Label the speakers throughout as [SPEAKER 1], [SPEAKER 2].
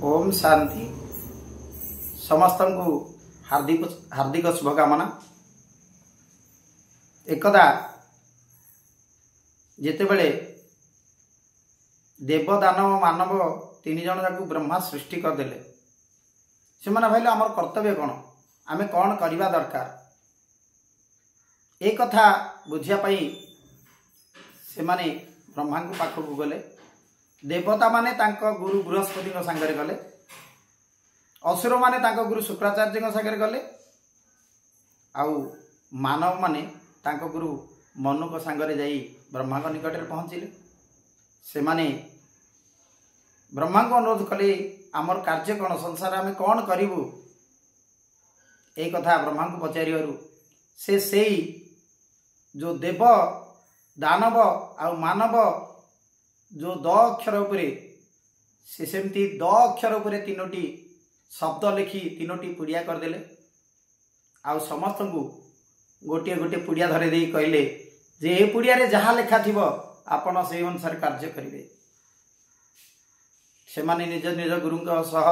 [SPEAKER 1] ओम शांति। समस्त को हार्दिक हार्दिक शुभकामना। एकदा जेतेबेले देव दानव मानव तीन जन जाक ब्रह्मा सृष्टि करदेले से भाइले आमर कर्तव्य कौन, आमे कौन करवा दरकार एक कथा बुझापी से माने ब्रह्मा को पाखक गले। देवता माने तांको गुरु बृहस्पति सांगरे गले, असुर माने तांको गुरु शुक्राचार्य सांगरे गले, आउ मानव माने तांको गुरु मनु को सांगरे जाई ब्रह्मा को निकट में पहुँचिले। से माने ब्रह्मा को अनुरोध कले आमर कार्य कौन, संसार आमे कौन करिबु एक कथा ब्रह्मा को पचारिबारु से जो देव दानव आ मानव जो द अक्षर उपरे से सेमती द अक्षर उपरे तीनोटी शब्द लिखि तीनोटी पुड़िया करदेले। आउ समस्त को गोटे गोटे पुड़िया धरे दे कहले जे ए पुड़िया रे जहाँ लेखा थिबो आपण से अनुसार कार्य करिवे। से माने निज निज गुरुंक सह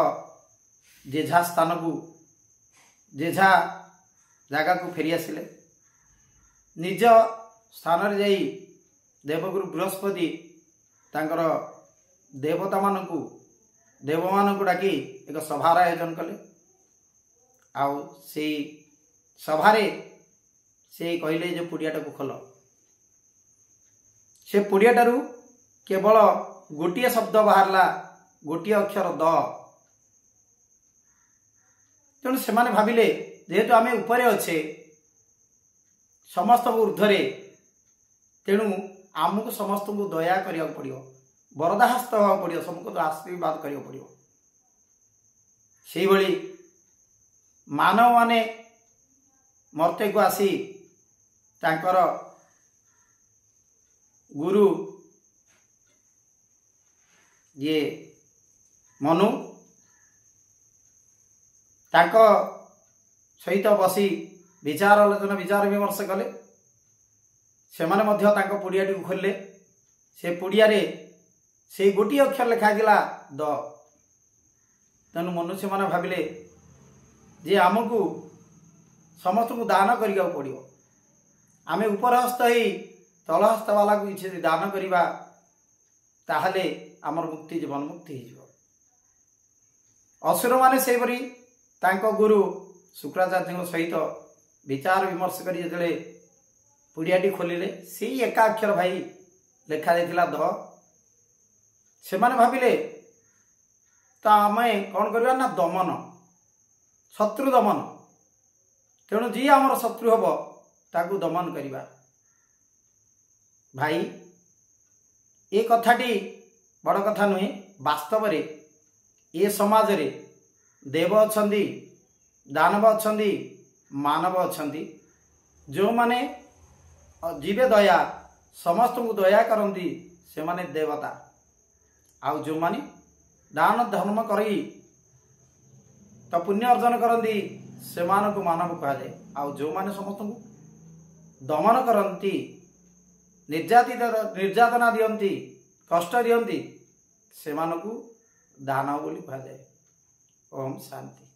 [SPEAKER 1] जेझा स्थान को जेझा जगह को फेरी आसिले। निज स्थान रे जाई देवगुरु बृहस्पति तांकर देवता मानकु देव मानकु डाकी एक सभार आयोजन कले। आउ से सभारे से कहले जे पुड़ियाटा को खोल। से पुड़ियाटारू केवल गोटे शब्द बाहरला, गोटे अक्षर द। तेणु से माने भाविले जेहेतु आमे उपरे अच्छे समस्त ऊर्ध्वरे, तेणु आमको समस्त को दया करिया पड़ियो, बरदाहस्त होगा पड़ियो, सबको आशीर्वाद करिया पड़ियो। से भली मानव माने मर्ते को आसी तांकर गुरु ये मनु तांको सहित बसी विचार आलोचना विचार विमर्श कले। से माने मध्य तांको पुड़ियाटी को खोलले। से पुड़िया रे से गोटी अक्षर लिखा गला द। तेणु मनुष्य माने भाविले जे आमको समस्त को दान करिया पड़ियो। आमे उपरहस्त ही तलहस्त वाला को किसी दान करिबा ताहले आमर मुक्ति जीवन मुक्ति हो जिवो। असुर माने से बरी तांको गुरु शुक्राचार्य सहित विचार विमर्श करी जेतले पुड़ियाटी खोलिले से एका अक्षर भाई लेखा देथिला द। से माने भाविले तो आमे कौन करवा ना दमन, शत्रु दमन। तेणु जी आमर शत्रु हब ताकू दमन करिबा। भाई ए कथाटी बड़ कथा नुहे। वास्तव रे ए समाज रे देव अछंदी, दानव अछंदी, मानव अछंदी। जो माने जीवे दया समस्त को दया करती से माने देवता। आउ जो माने दान धर्म करी तो पुण्य अर्जन करती से मानक मानव कहा जाए। आउ जो माने समस्त को दमन करती, निर्यातना दियंती, कष्ट दियंती से मानक दानव बोली कहा जाए। ओम शांति।